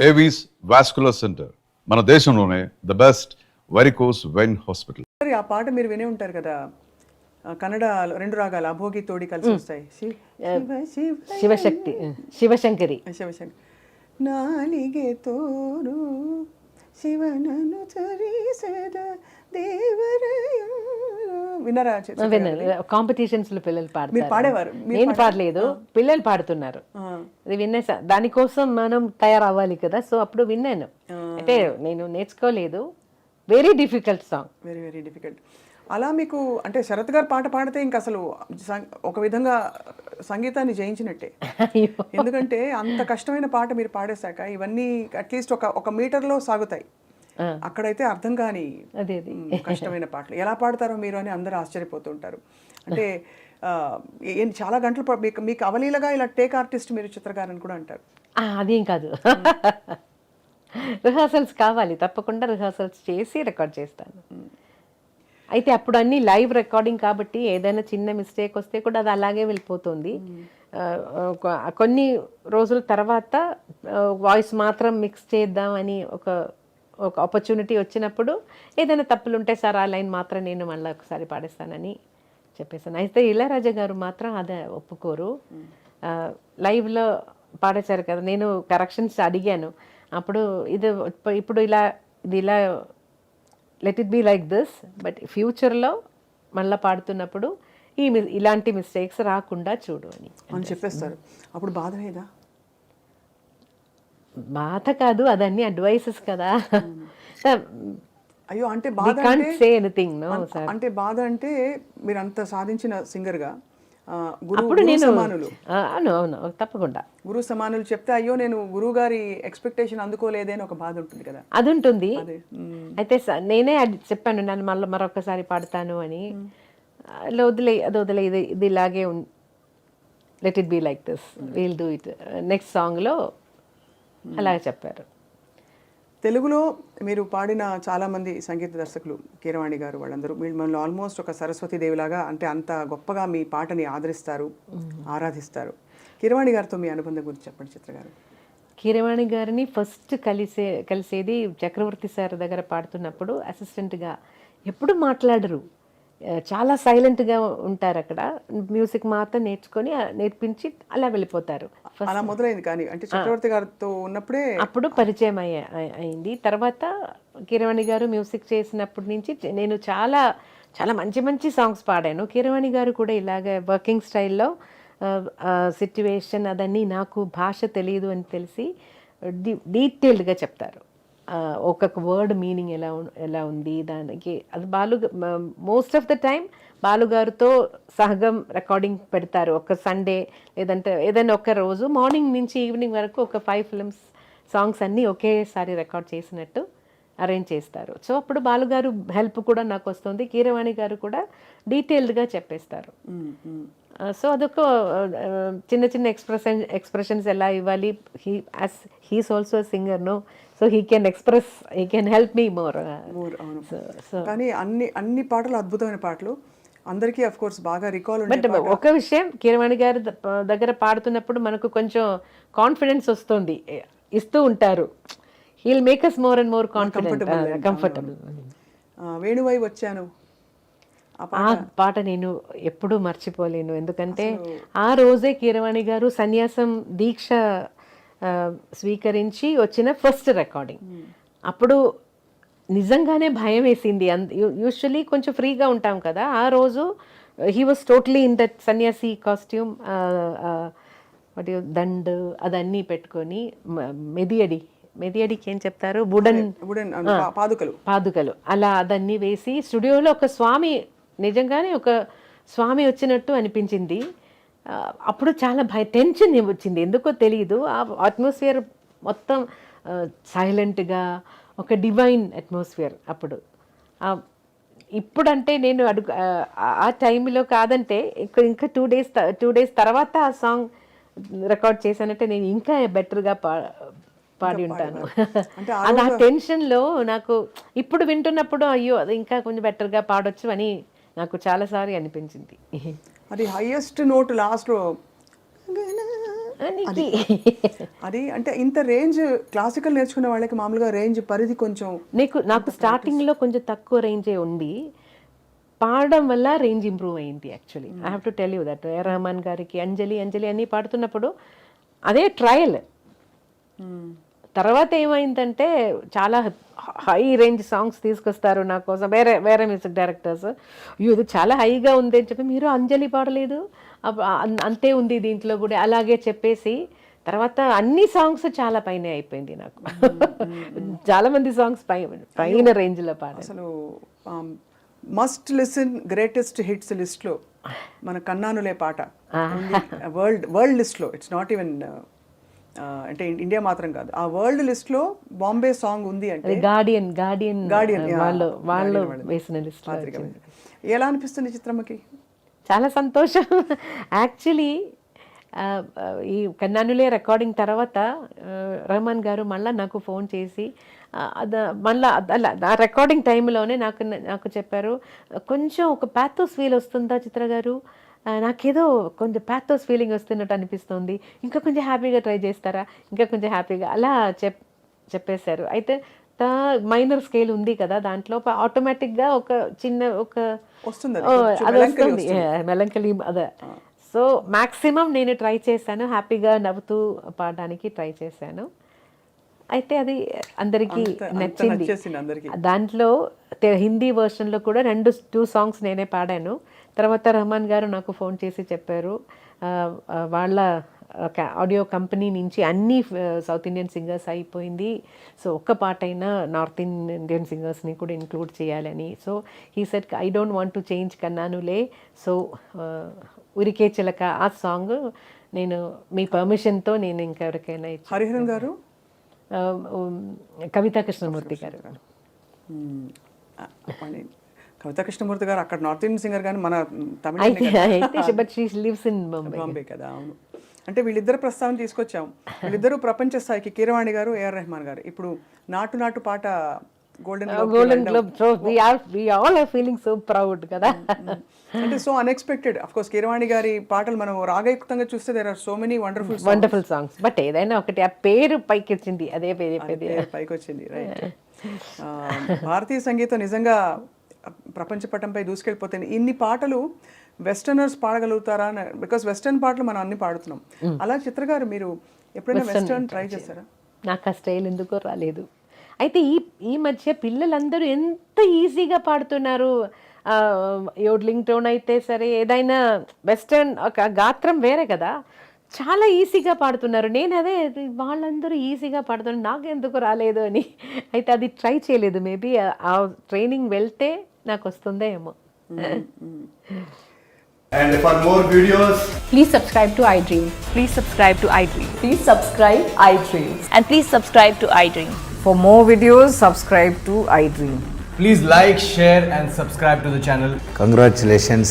Avis vascular centre మన దేశంలోనే the best varicose vein hospital. మరి ఆ పాట మీరు వినే ఉంటారు కదా, కన్నడ 2 రాగాలు అభోగి తోడి కలిసి వస్తాయి. శివశక్తి శివశంకరి శివశంకరి నాలిగే తోరు శివనను చరిసద దేవరయ. వినరా? కాంపిటీషన్స్ లో పిల్లలు మీరు పాడేవారు? నేను పాడలేదు, పిల్లలు పాడుతున్నారు. అది విన్నా, దానికోసం మనం తయారవ్వాలి కదా, సో అప్పుడు విన్నాను. అంటే నేను నేర్చుకోలేదు. Very difficult song, very very difficult. అలా మీకు అంటే శరత్ గారు పాట పాడితే ఇంక అసలు ఒక విధంగా సంగీతాన్ని జయించినట్టే. ఎందుకంటే అంత కష్టమైన పాట మీరు పాడేశాక ఇవన్నీ అట్లీస్ట్ ఒక మీటర్లో సాగుతాయి. అక్కడైతే అర్థం కాని కష్టమైన పాటలు ఎలా పాడతారో మీరు అని అందరూ ఆశ్చర్యపోతుంటారు. అంటే చాలా గంటలు మీకు అవలీలగా ఇలా టేక్ ఆర్టిస్ట్ మీరు చిత్రగారు అని కూడా అంటారు. అదేం కాదు, రిహార్సల్స్ కావాలి, తప్పకుండా రిహార్సల్స్ చేసి రికార్డ్ చేస్తాను. అయితే అప్పుడు అన్ని లైవ్ రికార్డింగ్ కాబట్టి ఏదైనా చిన్న మిస్టేక్ వస్తే కూడా అది అలాగే వెళ్ళిపోతుంది. కొన్ని రోజుల తర్వాత వాయిస్ మాత్రం మిక్స్ చేద్దామని ఒక ఆపర్చునిటీ వచ్చినప్పుడు ఏదైనా తప్పులు ఉంటే సార్ ఆ లైన్ మాత్రం నేను మళ్ళీ ఒకసారి పాడేస్తానని చెప్పేసాను. అయితే ఇళయరాజా గారు మాత్రం అదే ఒప్పుకోరు. లైవ్లో పాడేశారు కదా, నేను కరెక్షన్స్ అడిగాను. అప్పుడు ఇప్పుడు ఇలా let it be like this, but ఫ్యూచర్లో మళ్ళీ పాడుతున్నప్పుడు ఇలాంటి మిస్టేక్స్ రాకుండా చూడు అని చెప్పేస్తారు. అప్పుడు బాధ లేదా? బాధ కాదు, అదన్నీ అడ్వైసెస్ కదా. అయ్యో, అంటే బాధ అంటే బాధ అంటే మీరు అంత సాధించిన సింగర్గా అప్పుడు నేను అవును తప్పకుండా గురువు సమానులు చెప్తే అయ్యో నేను గురువు గారి ఎక్స్పెక్టేషన్ అందుకోలేదే అని ఒక బాధ ఉంటుంది కదా. అది ఉంటుంది. అయితే నేనే చెప్పాను, నన్ను మళ్ళీ మరొకసారి పాడతాను అని. వదిలే ఇది ఇలాగే let it be like this, will do it next సాంగ్లో అలాగే చెప్పారు. తెలుగులో మీరు పాడిన చాలామంది సంగీత దర్శకులు, కీరవాణి గారు, వాళ్ళందరూ మిమ్మల్ని ఆల్మోస్ట్ ఒక సరస్వతీదేవిలాగా, అంటే అంత గొప్పగా మీ పాటని ఆదరిస్తారు, ఆరాధిస్తారు. కీరవాణి గారితో మీ అనుబంధం గురించి చెప్పండి చిత్ర గారు. కీరవాణి గారిని ఫస్ట్ కలిసేది చక్రవర్తి సార్ దగ్గర పాడుతున్నప్పుడు. అసిస్టెంట్గా ఎప్పుడు మాట్లాడరు, చాలా సైలెంట్గా ఉంటారు. అక్కడ మ్యూజిక్ మాత్రం నేర్పించి అలా వెళ్ళిపోతారు. అలా మొదలైంది. కానీ అంటే చక్రవర్తి గారితో ఉన్నప్పుడే అప్పుడు పరిచయం అయింది. తర్వాత కీరవాణి గారు మ్యూజిక్ చేసినప్పటి నుంచి నేను చాలా చాలా మంచి మంచి సాంగ్స్ పాడాను. కీరవాణి గారు కూడా ఇలాగ వర్కింగ్ స్టైల్లో సిట్యువేషన్ అదన్నీ, నాకు భాష తెలియదు అని తెలిసి డీటెయిల్డ్గా చెప్తారు. ఒక్కొక్క వర్డ్ మీనింగ్ ఎలా ఉంది దానికి. అది మోస్ట్ ఆఫ్ ద టైం బాలుగారితో సహగం రికార్డింగ్ పెడతారు. ఒక సండే లేదంటే ఏదైనా ఒక రోజు మార్నింగ్ నుంచి ఈవినింగ్ వరకు ఒక 5 ఫిల్మ్స్ సాంగ్స్ అన్నీ ఒకేసారి రికార్డ్ చేసినట్టు అరేంజ్ చేస్తారు. సో అప్పుడు బాలుగారు హెల్ప్ కూడా నాకు వస్తుంది, కీరవాణి గారు కూడా డీటెయిల్డ్గా చెప్పేస్తారు. సో అదొక చిన్న చిన్న ఎక్స్ప్రెషన్స్ ఎలా ఇవ్వాలి. He's also singer no, so he can express, he can help me more. కానీ అన్ని పాటలు అద్భుతమైన పాటలు, అందరికీ అఫ్ కోర్స్ బాగా రికాల్. బట్ ఒక విషయం, కీరవాణి గారి దగ్గర పాడుతున్నప్పుడు మనకు కొంచెం కాన్ఫిడెన్స్ వస్తుంది, ఇస్తూ ఉంటారు. He'll make us more and more comfortable. వేణువై వచ్చాను ఆ పాట నేను ఎప్పుడూ మర్చిపోలేను. ఎందుకంటే ఆ రోజే కీరవాణి గారు సన్యాసం దీక్ష స్వీకరించి వచ్చిన ఫస్ట్ రికార్డింగ్. అప్పుడు నిజంగానే భయం వేసింది. యూజువలీ కొంచెం ఫ్రీగా ఉంటాం కదా, ఆ రోజు he was totally in that సన్యాసి కాస్ట్యూమ్, దండ్ అదన్నీ పెట్టుకొని, మెదియడికి ఏం చెప్తారు, పాదుకలు అలా అదన్నీ వేసి స్టూడియోలో ఒక స్వామి, నిజంగానే ఒక స్వామి వచ్చినట్టు అనిపించింది. అప్పుడు చాలా టెన్షన్ వచ్చింది, ఎందుకో తెలియదు. ఆ అట్మాస్ఫియర్ మొత్తం సైలెంట్గా, ఒక డివైన్ అట్మాస్ఫియర్ అప్పుడు. ఇప్పుడంటే నేను ఆ టైంలో కాదంటే ఇంకా 2 డేస్ తర్వాత ఆ సాంగ్ రికార్డ్ చేశానంటే నేను ఇంకా బెటర్గా పాడి ఉంటాను. అది ఆ టెన్షన్లో నాకు ఇప్పుడు వింటున్నప్పుడు అయ్యో అది ఇంకా కొంచెం బెటర్గా పాడొచ్చు అని నాకు చాలాసార్లు అనిపించింది. అది హైయెస్ట్ నోట్ లాస్ట్లో అది అంటే ఇంత రేంజ్ క్లాసికల్ నేర్చుకునే వాళ్ళకి మామూలుగా రేంజ్ పరిధి కొంచెం నాకు స్టార్టింగ్లో కొంచెం తక్కువ రేంజే ఉంది, పాడడం వల్ల రేంజ్ ఇంప్రూవ్ అయింది actually. I have to tell you that A R Rahman గారికి అంజలి అన్నీ పాడుతున్నప్పుడు అదే ట్రయల్. తర్వాత ఏమైందంటే చాలా హై రేంజ్ సాంగ్స్ తీసుకొస్తారు నా కోసం వేరే మ్యూజిక్ డైరెక్టర్స్. ఇది చాలా హైగా ఉంది అని చెప్పి మీరు అంజలి పాడలేదు, అంతే ఉంది దీంట్లో కూడా అలాగే చెప్పేసి తర్వాత అన్ని సాంగ్స్ చాలా పైన అయిపోయింది నాకు. చాలా మంది సాంగ్స్ పైన రేంజ్లో పాడారు. అసలు మస్ట్ లిసన్ గ్రేటెస్ట్ హిట్స్ లిస్ట్లో మన కన్నానులే పాట వరల్డ్ లిస్ట్లో, ఇట్స్ నాట్ ఈవెన్ అంటే ఇండియా మాత్రం కాదు, ఆ వరల్డ్ లిస్ట్లో బాంబే సాంగ్ ఉంది అంటే గార్డియన్ వాళ్ళు వేసిన లిస్ట్. ఎలా అనిపిస్తుంది చిత్రమ్మకి? చాలా సంతోషం యాక్చువల్లీ. ఈ కన్నానులే రికార్డింగ్ తర్వాత రెహమాన్ గారు మళ్ళీ నాకు ఫోన్ చేసి మళ్ళీ ఆ రికార్డింగ్ టైంలోనే నాకు చెప్పారు, కొంచెం ఒక ప్యాథోస్ ఫీల్ వస్తుందా చిత్ర గారు, నాకేదో కొంచెం ప్యాథోస్ ఫీలింగ్ వస్తున్నట్టు అనిపిస్తుంది, ఇంకా కొంచెం హ్యాపీగా ట్రై చేస్తారా, ఇంకా కొంచెం హ్యాపీగా అలా చెప్పేశారు. అయితే మైనర్ స్కేల్ ఉంది కదా దాంట్లో ఆటోమేటిక్గా ఒక చిన్న అది వస్తుంది మెలంకలీ అదే. సో మ్యాక్సిమం నేను ట్రై చేశాను, హ్యాపీగా నవ్వుతూ పాడడానికి ట్రై చేశాను. అయితే అది అందరికీ నచ్చింది. దాంట్లో హిందీ వర్షన్లో కూడా 2 సాంగ్స్ నేనే పాడాను. తర్వాత రెహమాన్ గారు నాకు ఫోన్ చేసి చెప్పారు, వాళ్ళ ఆడియో కంపెనీ నుంచి అన్ని సౌత్ ఇండియన్ సింగర్స్ అయిపోయింది, సో ఒక్క పాట అయినా నార్త్ ఇండియన్ సింగర్స్ని కూడా ఇంక్లూడ్ చేయాలని. So he said I don't want to change కన్నానులే, సో ఉరికే చిలక ఆ సాంగ్ నేను మీ పర్మిషన్తో నేను ఇంకెవరికైనా ఇచ్చి. హరిహరన్ గారు, కవితా కృష్ణమూర్తి గారు. కవితా కృష్ణమూర్తి గారు అక్కడ నార్త్ ఇండియన్ సింగర్ కానీ మన తమిళ బాంబే కదా. అవును, అంటే వీళ్ళిద్దరు ప్రస్తావన తీసుకొచ్చాం. వీళ్ళిద్దరూ ప్రపంచ స్థాయికి, కీరవాణి గారు, ఏఆర్ రెహమాన్ గారు. ఇప్పుడు నాటు పాట golden globe, so we all are feeling so proud కదా. అంటే so unexpected. Of course Keeravani గారి పాటలు మనం రాగయుక్తంగా చూస్తే there are so many wonderful songs, but ఏదైనా ఒకటి ఆ పేరు పైకి వచ్చింది, అదే పైకి వచ్చింది. రైట్. భారతీయ సంగీతం నిజంగా ప్రపంచ పటంపై దూసుకెళ్ళిపోతుంది. ఇన్ని పాటలు వెస్టర్నర్స్ పాడగలుగుతారా? బికాస్ వెస్టర్న్ పాటలు మనం అన్ని పాడుతున్నాం. అలా చిత్ర గారు మీరు ఎప్పుడైనా వెస్టర్న్ ట్రై చేశారా? నాకు ఆ స్టైల్ ఎందుకో రాలేదు. అయితే ఈ మధ్య పిల్లలందరూ ఎంత ఈజీగా పాడుతున్నారు. యోడ్లింగ్ టోన్ అయితే సరే, ఏదైనా వెస్టర్న్ ఒక గాత్రం వేరే కదా, చాలా ఈజీగా పాడుతున్నారు. నేను అదే వాళ్ళందరూ ఈజీగా పాడుతున్నారు, నాకు ఎందుకు రాలేదు అని. అయితే అది ట్రై చేయలేదు. మేబీ ఆ ట్రైనింగ్ వెళ్తే నాకు వస్తుందో ఏమో. And for more videos, please subscribe to iDream. Please subscribe to iDream. Please subscribe iDream. And please subscribe to iDream. For more videos, subscribe to iDream. please like, share and subscribe to the channel. Congratulations.